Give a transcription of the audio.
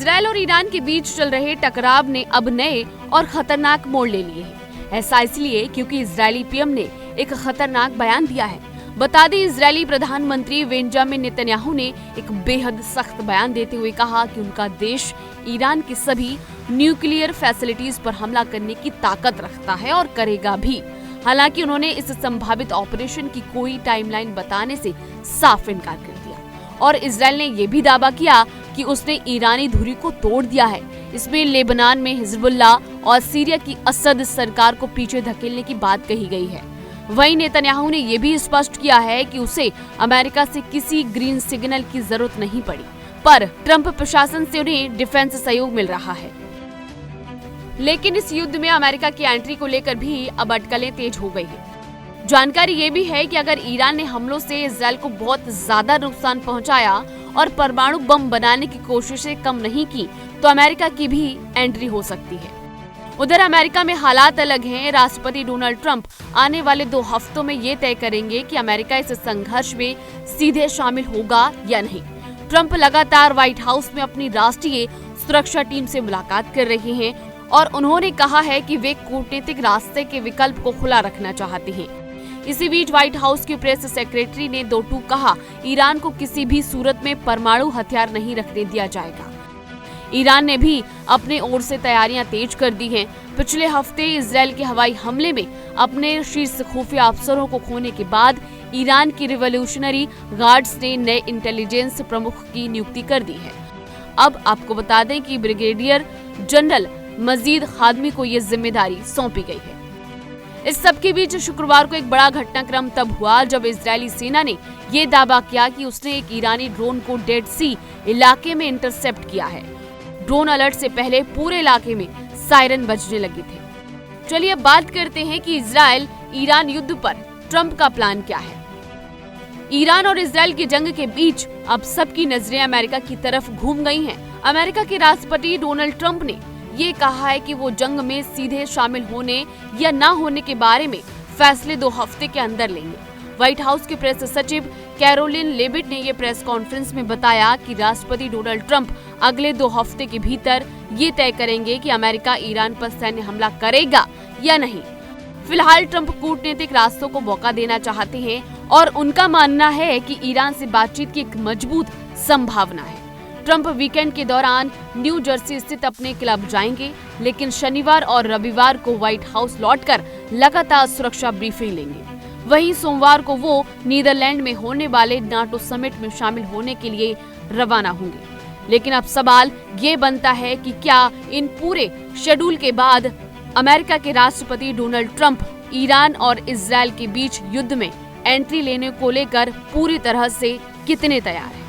Israel और Iran के बीच चल रहे टकराव ने अब नए और खतरनाक मोड़ ले लिए हैं। ऐसा इसलिए क्योंकि इजरायली पीएम ने एक खतरनाक बयान दिया है। बता दें, इजरायली प्रधानमंत्री बेंजामिन नेतन्याहू ने एक बेहद सख्त बयान देते हुए कहा कि उनका देश ईरान की सभी न्यूक्लियर फैसिलिटीज पर हमला करने की ताकत रखता है और करेगा भी। हालांकि उन्होंने इस संभावित ऑपरेशन की कोई टाइमलाइन बताने से साफ इनकार कर दिया और इजरायल ने यह भी दावा किया कि उसने ईरानी धुरी को तोड़ दिया है। इसमें लेबनान में हिजबुल्लाह और सीरिया की असद सरकार को पीछे धकेलने की बात कही गई है। वहीं नेतन्याहू ने यह भी स्पष्ट किया है कि उसे अमेरिका से किसी ग्रीन सिग्नल की जरूरत नहीं पड़ी, पर ट्रंप प्रशासन से उन्हें डिफेंस सहयोग मिल रहा है। लेकिन इस युद्ध में अमेरिका की एंट्री को लेकर भी अब अटकलें तेज हो गई है। जानकारी ये भी है कि अगर ईरान ने हमलों से इजरायल को बहुत ज्यादा नुकसान पहुंचाया और परमाणु बम बनाने की कोशिशें कम नहीं की, तो अमेरिका की भी एंट्री हो सकती है। उधर अमेरिका में हालात अलग हैं। राष्ट्रपति डोनाल्ड ट्रंप आने वाले 2 हफ्तों में ये तय करेंगे कि अमेरिका इस संघर्ष में सीधे शामिल होगा या नहीं। ट्रंप लगातार व्हाइट हाउस में अपनी राष्ट्रीय सुरक्षा टीम से मुलाकात कर रहे हैं और उन्होंने कहा है कि वे कूटनीतिक रास्ते के विकल्प को खुला रखना चाहते हैं। इसी बीच व्हाइट हाउस के प्रेस सेक्रेटरी ने 2 टूक कहा, ईरान को किसी भी सूरत में परमाणु हथियार नहीं रखने दिया जाएगा। ईरान ने भी अपने ओर से तैयारियां तेज कर दी हैं। पिछले हफ्ते इजरायल के हवाई हमले में अपने शीर्ष खुफिया अफसरों को खोने के बाद ईरान की रिवॉल्यूशनरी गार्ड्स ने नए इंटेलिजेंस प्रमुख की नियुक्ति कर दी है। अब आपको बता दें कि ब्रिगेडियर जनरल मजीद खादमी को ये जिम्मेदारी सौंपी गई है। इस सब के बीच शुक्रवार को एक बड़ा घटनाक्रम तब हुआ जब इजरायली सेना ने ये दावा किया कि उसने एक ईरानी ड्रोन को डेड सी इलाके में इंटरसेप्ट किया है। ड्रोन अलर्ट से पहले पूरे इलाके में सायरन बजने लगे थे। चलिए अब बात करते हैं कि इजरायल ईरान युद्ध पर ट्रंप का प्लान क्या है। ईरान और इजरायल की जंग के बीच अब सबकी नजरें अमेरिका की तरफ घूम गई हैं। अमेरिका के राष्ट्रपति डोनाल्ड ट्रंप ने ये कहा है कि वो जंग में सीधे शामिल होने या ना होने के बारे में फैसले 2 हफ्ते के अंदर लेंगे। व्हाइट हाउस के प्रेस सचिव कैरोलिन लेविट ने ये प्रेस कॉन्फ्रेंस में बताया कि राष्ट्रपति डोनाल्ड ट्रंप अगले 2 हफ्ते के भीतर ये तय करेंगे कि अमेरिका ईरान पर सैन्य हमला करेगा या नहीं। फिलहाल ट्रंप कूटनीतिक रास्तों को मौका देना चाहते हैं और उनका मानना है कि ईरान से बातचीत की एक मजबूत संभावना है। ट्रंप वीकेंड के दौरान न्यू जर्सी स्थित अपने क्लब जाएंगे, लेकिन शनिवार और रविवार को व्हाइट हाउस लौटकर लगातार सुरक्षा ब्रीफिंग लेंगे। वहीं सोमवार को वो नीदरलैंड में होने वाले नाटो समिट में शामिल होने के लिए रवाना होंगे। लेकिन अब सवाल ये बनता है कि क्या इन पूरे शेड्यूल के बाद अमेरिका के राष्ट्रपति डोनाल्ड ट्रंप ईरान और इजरायल के बीच युद्ध में एंट्री लेने को लेकर पूरी तरह से कितने तैयार हैं।